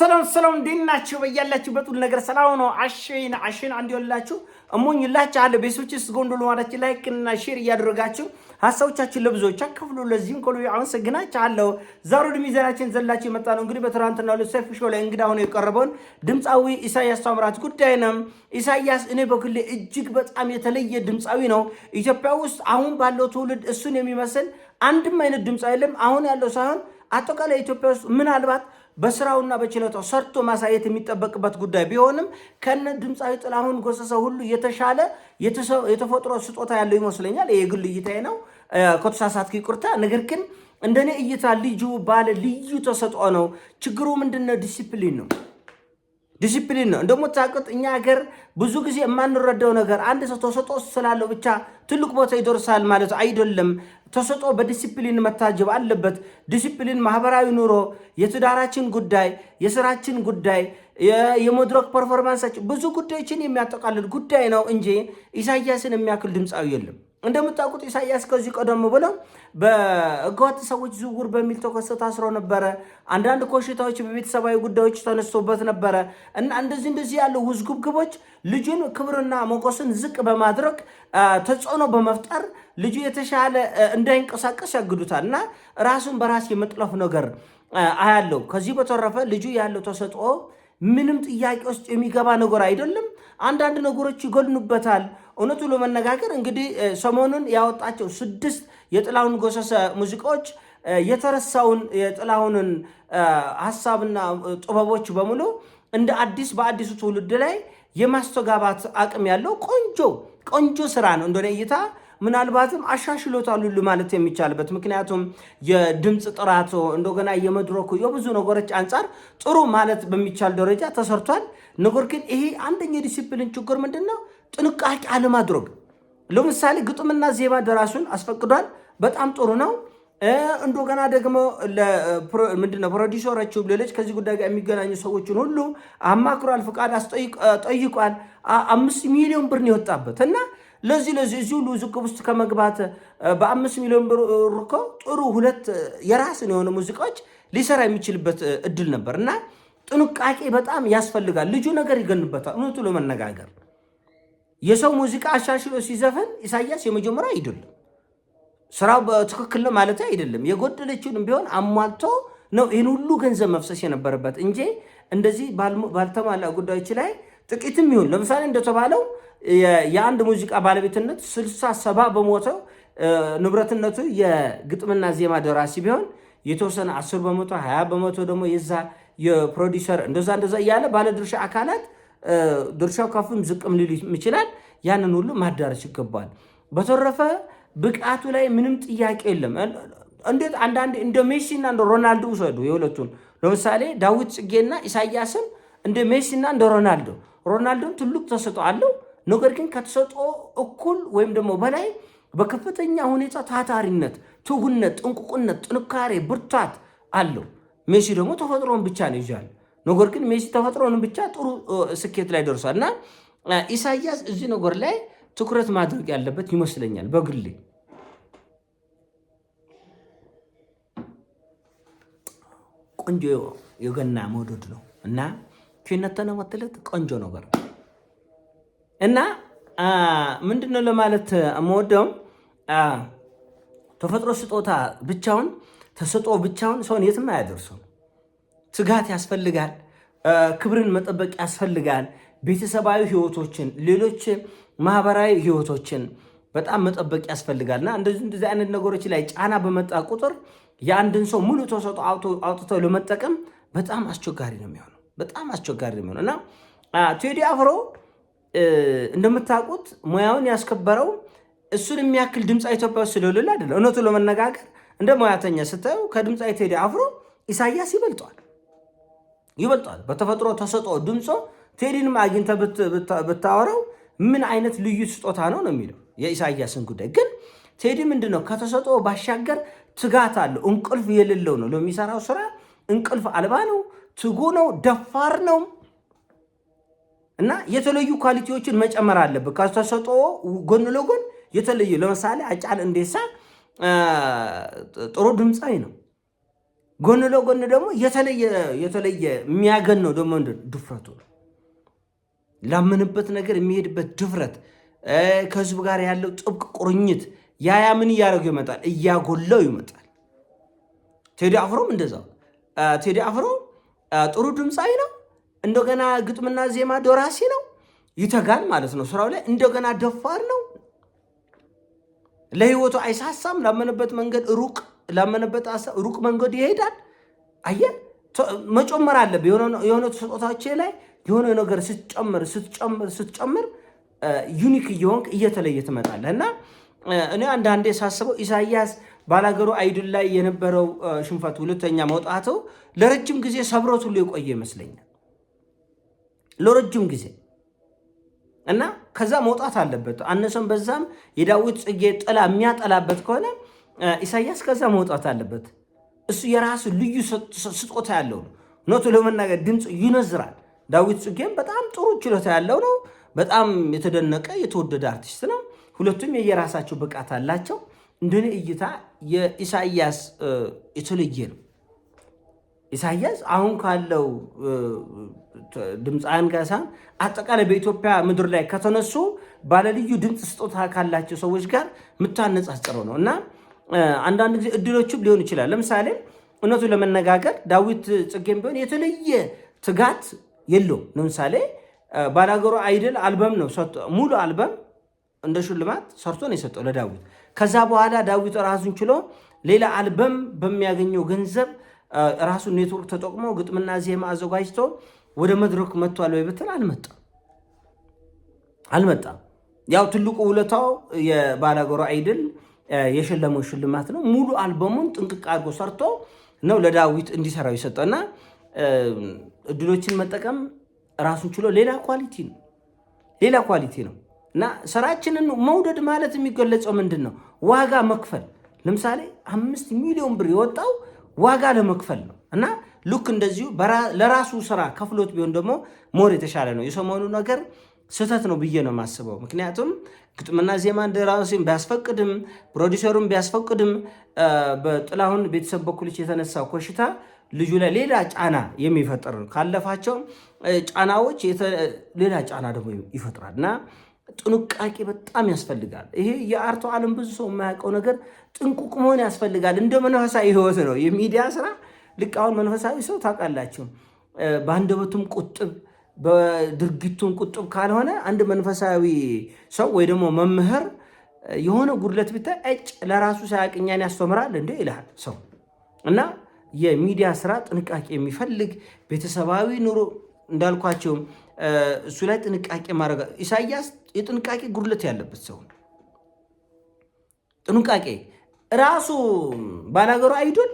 ሰላም እንዴናችሁ? በያላችሁበት ሁሉ ነገር ሰላም ነው። አሽን አንድ ይወላችሁ እሞኝላችሁ አለ ቤሶችስ ጎንዶሎ ማለት ላይክ እና ሼር እያደረጋችሁ ሐሳቦቻችን ለብዙዎች አከፍሉ። ለዚህም ኮሎ አመሰግናችኋለሁ። ዛሬ ወደ ሚዛናችን ዘላችሁ የመጣ ነው እንግዲህ በትናንትናው ዕለት ሰይፉ ሾው ላይ እንግዳ ሆኖ የቀረበውን ድምጻዊ ኢሳያስ ታምራት ጉዳይ ነው። ኢሳያስ እኔ በግሌ እጅግ በጣም የተለየ ድምጻዊ ነው። ኢትዮጵያ ውስጥ አሁን ባለው ትውልድ እሱን የሚመስል አንድም አይነት ድምጻዊ የለም። አሁን ያለው ሳይሆን አጠቃላይ ኢትዮጵያ ውስጥ ምናልባት በስራውና በችሎታው ሰርቶ ማሳየት የሚጠበቅበት ጉዳይ ቢሆንም ከነ ድምጻዊ ጥላሁን ገሰሰ ሁሉ የተሻለ የተፈጥሮ ስጦታ ያለው ይመስለኛል። የግል እይታዬ ነው፣ ከተሳሳትኩ ይቅርታ። ነገር ግን እንደኔ እይታ ልጁ ባለ ልዩ ተሰጥኦ ነው። ችግሩ ምንድነው? ዲሲፕሊን ነው። እንደምታውቁት እኛ ሀገር ብዙ ጊዜ የማንረዳው ነገር አንድ ሰው ተሰጥኦ ስላለው ብቻ ትልቅ ቦታ ይደርሳል ማለት አይደለም። ተሰጥኦ በዲሲፕሊን መታጀብ አለበት። ዲሲፕሊን ማህበራዊ ኑሮ፣ የትዳራችን ጉዳይ፣ የስራችን ጉዳይ፣ የመድረክ ፐርፎርማንሳችን ብዙ ጉዳዮችን የሚያጠቃልል ጉዳይ ነው እንጂ ኢሳያስን የሚያክል ድምጻዊ የለም። እንደምታውቁት ኢሳያስ ከዚህ ቀደም ብለው በህገወጥ ሰዎች ዝውውር በሚል ተከሰተ ታስሮ ነበረ። አንዳንድ ኮሽታዎች በቤተሰባዊ ጉዳዮች ተነስቶበት ነበረ እና እንደዚህ ያሉ ውዝግብግቦች ልጁን ክብርና ሞገስን ዝቅ በማድረግ ተጽዕኖ በመፍጠር ልጁ የተሻለ እንዳይንቀሳቀስ ያግዱታል እና ራሱን በራስ የመጥለፍ ነገር አያለው። ከዚህ በተረፈ ልጁ ያለው ተሰጥኦ ምንም ጥያቄ ውስጥ የሚገባ ነገር አይደለም። አንዳንድ ነገሮች ይጎልኑበታል። እውነቱ ለመነጋገር እንግዲህ ሰሞኑን ያወጣቸው 6 የጥላሁን ገሰሰ ሙዚቃዎች የተረሳውን የጥላሁንን ሐሳብና ጥበቦች በሙሉ እንደ አዲስ በአዲሱ ትውልድ ላይ የማስተጋባት አቅም ያለው ቆንጆ ስራ ነው። እንደኔ እይታ ምናልባትም አሻሽሎታል ሁሉ ማለት የሚቻልበት፣ ምክንያቱም የድምፅ ጥራቱ እንደገና የመድረኩ የብዙ ነገሮች አንጻር ጥሩ ማለት በሚቻል ደረጃ ተሰርቷል። ነገር ግን ይሄ አንደኛ ዲሲፕሊን ችግር ምንድነው? ጥንቃቄ አለማድረግ። ለምሳሌ ግጥምና ዜማ ደራሱን አስፈቅዷል፣ በጣም ጥሩ ነው። እንደገና ደግሞ ምንድነው ፕሮዲውሰሮቹ ሌሎች ከዚህ ጉዳይ ጋር የሚገናኙ ሰዎችን ሁሉ አማክሯል፣ ፍቃድ ጠይቋል። 5 ሚሊዮን ብር ነው የወጣበት እና ለዚህ እዚህ ሁሉ ዝግብ ውስጥ ከመግባት በ5 ሚሊዮን ብር እኮ ጥሩ 2 የራስን የሆነ ሙዚቃዎች ሊሰራ የሚችልበት እድል ነበር እና ጥንቃቄ በጣም ያስፈልጋል። ልጁ ነገር ይገንበታል። እውነቱ ለመነጋገር የሰው ሙዚቃ አሻሽሎ ሲዘፈን ኢሳያስ የመጀመሪያ አይደለም። ስራው በትክክል ነው ማለት አይደለም። የጎደለችውንም ቢሆን አሟልቶ ነው ይህን ሁሉ ገንዘብ መፍሰስ የነበረበት እንጂ እንደዚህ ባልተሟላ ጉዳዮች ላይ ጥቂትም ይሁን ለምሳሌ እንደተባለው የአንድ ሙዚቃ ባለቤትነት 60-70 በመቶ ንብረትነቱ የግጥምና ዜማ ደራሲ ቢሆን የተወሰነ 10 በመቶ 20 በመቶ ደግሞ የዛ የፕሮዲውሰር እንደዛ እያለ ባለድርሻ አካላት ድርሻው ከፍም ዝቅም ሊል ይችላል። ያንን ሁሉ ማዳረስ ይገባል። በተረፈ ብቃቱ ላይ ምንም ጥያቄ የለም። እንዴት አንዳንድ እንደ ሜሲና እንደ ሮናልዶ ውሰዱ የሁለቱን። ለምሳሌ ዳዊት ጽጌና ኢሳያስም እንደ ሜሲና እንደ ሮናልዶም ትልቅ ተሰጥኦ አለው። ነገር ግን ከተሰጥኦ እኩል ወይም ደግሞ በላይ በከፍተኛ ሁኔታ ታታሪነት፣ ትጉነት፣ ጥንቁቅነት፣ ጥንካሬ፣ ብርታት አለው። ሜሲ ደግሞ ተፈጥሮን ብቻ ነው ይዟል። ነገር ግን ሜሲ ተፈጥሮን ብቻ ጥሩ ስኬት ላይ ደርሷል እና ኢሳያስ እዚህ ነገር ላይ ትኩረት ማድረግ ያለበት ይመስለኛል። በግሌ ቆንጆ የገና መውደድ ነው እና ኪነተነ ወተለት ቆንጆ ነገር እና ምንድነው ለማለት የምወደው ተፈጥሮ ስጦታ ብቻውን ተሰጥኦ ብቻውን ሰውን የትም አያደርሰው። ትጋት ያስፈልጋል። ክብርን መጠበቅ ያስፈልጋል። ቤተሰባዊ ህይወቶችን፣ ሌሎች ማህበራዊ ህይወቶችን በጣም መጠበቅ ያስፈልጋልና እንደዚህ አይነት ነገሮች ላይ ጫና በመጣ ቁጥር የአንድን ሰው ሙሉ ተሰጥኦ አውጥተው ለመጠቀም በጣም አስቸጋሪ ነው የሚሆነው እና ቴዲ አፍሮ እንደምታውቁት ሙያውን ያስከበረው እሱን የሚያክል ድምፃዊ ኢትዮጵያ ውስጥ ስለሌለ አይደለም። እውነቱ ለመነጋገር እንደ ሙያተኛ ስታዩ ከድምፃዊ ቴዲ አፍሮ ኢሳያስ ይበልጧል። በተፈጥሮ ተሰጥኦ ድምፆ ቴዲንም አግኝተህ ብታወራው ምን አይነት ልዩ ስጦታ ነው የሚለው የኢሳያስን ጉዳይ። ግን ቴዲ ምንድነው ከተሰጥኦ ባሻገር ትጋት አለው። እንቅልፍ የሌለው ነው ለሚሰራው ስራ። እንቅልፍ አልባ ነው። ትጉ ነው። ደፋር ነው እና የተለዩ ኳሊቲዎችን መጨመር አለበት። ከተሰጥኦ ጎን ለጎን የተለዩ ለምሳሌ ሃጫሉ ሁንዴሳ ጥሩ ድምፃዊ ነው። ጎን ለጎን ደግሞ የተለየ የሚያገነው ደግሞ ድፍረቱ ነው። ላመንበት ነገር የሚሄድበት ድፍረት፣ ከህዝብ ጋር ያለው ጥብቅ ቁርኝት ያ ምን እያደረገው ይመጣል? እያጎለው ይመጣል። ቴዲ አፍሮም እንደዛው። ቴዲ አፍሮ ጥሩ ድምፃዊ ነው፣ እንደገና ግጥምና ዜማ ደራሲ ነው፣ ይተጋል ማለት ነው ስራው ላይ። እንደገና ደፋር ነው፣ ለህይወቱ አይሳሳም። ላመነበት መንገድ ላመነበት ሩቅ መንገድ ይሄዳል። አየ መጨመር አለብህ። የሆነ ስጦታዎች ላይ የሆነ ነገር ስትጨምር ዩኒክ እየሆንክ እየተለየ ትመጣለህ። እና እኔ አንዳንዴ ሳስበው ኢሳያስ ባላገሩ አይድል ላይ የነበረው ሽንፈት ሁለተኛ መውጣቱ ለረጅም ጊዜ ሰብሮት ሁሉ የቆየ ይመስለኛል፣ ለረጅም ጊዜ እና ከዛ መውጣት አለበት። አነሰም በዛም የዳዊት ጽጌ ጥላ የሚያጠላበት ከሆነ ኢሳያስ ከዛ መውጣት አለበት። እሱ የራሱ ልዩ ስጦታ ያለው ነው። ኖቱ ለመናገር ድምፅ ይነዝራል። ዳዊት ጽጌም በጣም ጥሩ ችሎታ ያለው ነው። በጣም የተደነቀ የተወደደ አርቲስት ነው። ሁለቱም የየራሳቸው ብቃት አላቸው። እንደኔ እይታ የኢሳያስ የተለየ ነው። ኢሳያስ አሁን ካለው ድምፃውያን ጋር ሳይሆን አጠቃላይ በኢትዮጵያ ምድር ላይ ከተነሱ ባለልዩ ድምፅ ስጦታ ካላቸው ሰዎች ጋር የምታነጻጽረው ነው እና አንዳንድ ጊዜ እድሎችም ሊሆን ይችላል። ለምሳሌ እውነቱ ለመነጋገር ዳዊት ጽጌም ቢሆን የተለየ ትጋት የለውም። ለምሳሌ ባላገሩ አይድል አልበም ነው ሙሉ አልበም እንደ ሽልማት ሰርቶ ነው የሰጠው ለዳዊት። ከዛ በኋላ ዳዊት ራሱን ችሎ ሌላ አልበም በሚያገኘው ገንዘብ ራሱን ኔትወርክ ተጠቅሞ ግጥምና ዜማ አዘጋጅቶ ወደ መድረክ መጥቷል ወይ ብትል አልመጣም። ያው ትልቁ ውለታው የባላገሩ አይድል የሸለመው ሽልማት ነው። ሙሉ አልበሙን ጥንቅቅ አድርጎ ሰርቶ ነው ለዳዊት እንዲሰራው የሰጠና እድሎችን መጠቀም ራሱን ችሎ ሌላ ኳሊቲ ነው እና ስራችንን መውደድ ማለት የሚገለጸው ምንድን ነው? ዋጋ መክፈል። ለምሳሌ 5 ሚሊዮን ብር የወጣው ዋጋ ለመክፈል ነው እና ልክ እንደዚሁ ለራሱ ስራ ከፍሎት ቢሆን ደግሞ ሞር የተሻለ ነው። የሰሞኑ ነገር ስህተት ነው ብዬ ነው የማስበው። ምክንያቱም ግጥምና ዜማ እንደራሴን ቢያስፈቅድም ፕሮዲሰሩን ቢያስፈቅድም በጥላሁን ቤተሰብ በኩል የተነሳው ኮሽታ ልጁ ላይ ሌላ ጫና የሚፈጥር ካለፋቸው ጫናዎች ሌላ ጫና ደግሞ ይፈጥራል እና ጥንቃቄ በጣም ያስፈልጋል። ይሄ የአርቱ ዓለም ብዙ ሰው የማያውቀው ነገር ጥንቁቅ መሆን ያስፈልጋል። እንደ መንፈሳዊ ህይወት ነው የሚዲያ ስራ። ልክ አሁን መንፈሳዊ ሰው ታውቃላችሁ፣ በአንደበቱም ቁጥብ በድርጊቱም ቁጥብ ካልሆነ አንድ መንፈሳዊ ሰው ወይ ደግሞ መምህር የሆነ ጉድለት ብታይ ለራሱ ሳያቅኛን ያስተምራል እንደ ይልሃል ሰው እና የሚዲያ ስራ ጥንቃቄ የሚፈልግ ቤተሰባዊ ኑሮ እንዳልኳቸው እሱ ላይ ጥንቃቄ ማድረግ። ኢሳያስ የጥንቃቄ ጉድለት ያለበት ሰው ነው። ጥንቃቄ ራሱ ባላገሩ አይድል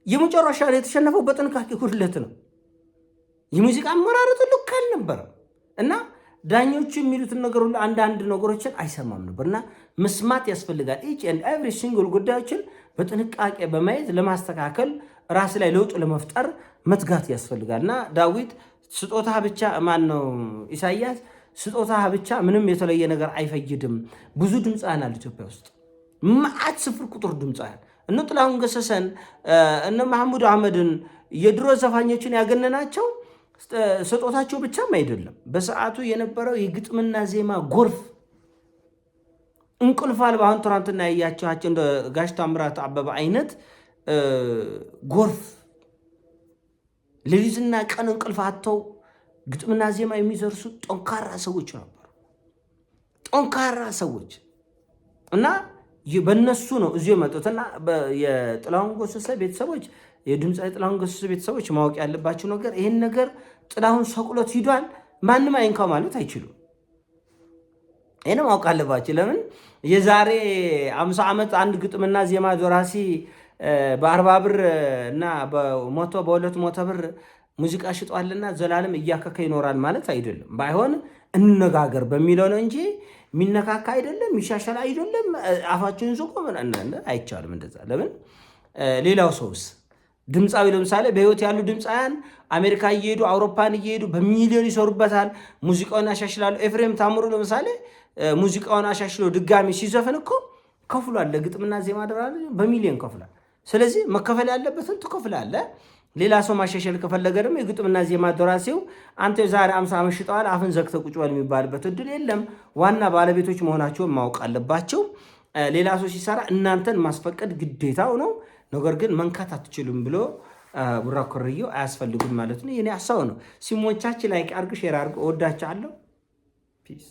የመጨረሻ ላይ የተሸነፈው በጥንቃቄ ጉድለት ነው። የሙዚቃ አመራረጡ ልክ አልነበረም እና ዳኞቹ የሚሉትን ነገር ሁሉ አንዳንድ ነገሮችን አይሰማም ነበርና መስማት ያስፈልጋል። ኢች ኤንድ ኤቭሪ ሲንግል ጉዳዮችን በጥንቃቄ በማየት ለማስተካከል ራስ ላይ ለውጥ ለመፍጠር መትጋት ያስፈልጋል እና ዳዊት ስጦታ ብቻ ኢሳያስ ስጦታ ብቻ ምንም የተለየ ነገር አይፈይድም። ብዙ ድምፃውያን አሉ ኢትዮጵያ ውስጥ መዓት ስፍር ቁጥር ድምፃውያን እነ ጥላሁን ገሰሰን እነ መሐሙድ አህመድን የድሮ ዘፋኞችን ያገነናቸው ስጦታቸው ብቻም አይደለም። በሰዓቱ የነበረው የግጥምና ዜማ ጎርፍ እንቅልፍ አልባ አሁን ትናንትና ያያቸዋቸው እንደ ጋሽ ታምራት አበበ አይነት ጎርፍ ሌሊትና ቀን እንቅልፍ አጥተው ግጥምና ዜማ የሚዘርሱ ጠንካራ ሰዎች ነበሩ። ጠንካራ ሰዎች እና በእነሱ ነው እዚሁ የመጡትና የጥላሁን ገሰሰ ቤተሰቦች የድምፃዊ ጥላሁን ገሰሰ ቤተሰቦች ማወቅ ያለባቸው ነገር ይህን ነገር ጥላሁን ሰቅሎት ሂዷል ማንም አይንካው ማለት አይችሉም። ይህን ማወቅ አለባቸው። ለምን የዛሬ 50 ዓመት አንድ ግጥምና ዜማ ደራሲ በ40 ብር እና በ200 ብር ሙዚቃ ሽጧልና ዘላለም እያከከ ይኖራል ማለት አይደለም። ባይሆን እንነጋገር በሚለው ነው እንጂ የሚነካካ አይደለም፣ የሚሻሻል አይደለም። አፋችሁን ዝቁ አይቻልም እንደዛ። ለምን ሌላው ሰውስ ድምፃዊ ለምሳሌ በህይወት ያሉ ድምፃውያን አሜሪካ እየሄዱ አውሮፓን እየሄዱ በሚሊዮን ይሰሩበታል፣ ሙዚቃውን ያሻሽላሉ። ኤፍሬም ታምሩ ለምሳሌ ሙዚቃውን አሻሽሎ ድጋሚ ሲዘፍን እኮ ከፍሏል። ለግጥምና ዜማ ደራሲ በሚሊዮን ከፍሏል። ስለዚህ መከፈል ያለበትን ትከፍላለህ። ሌላ ሰው ማሻሻል ከፈለገ ደግሞ የግጥምና ዜማ ደራሲው አንተ የዛሬ 50 ዓመት ሽጠዋል አፍን ዘግተህ ቁጭ በል የሚባልበት እድል የለም። ዋና ባለቤቶች መሆናቸውን ማወቅ አለባቸው። ሌላ ሰው ሲሰራ እናንተን ማስፈቀድ ግዴታው ነው። ነገር ግን መንካት አትችሉም ብሎ ቡራ ኮርዮ አያስፈልጉም ማለት ነው። የኔ ሀሳብ ነው። ሲሞቻችን ላይክ አድርግ፣ ሼር አድርግ። እወዳችኋለሁ። ፒስ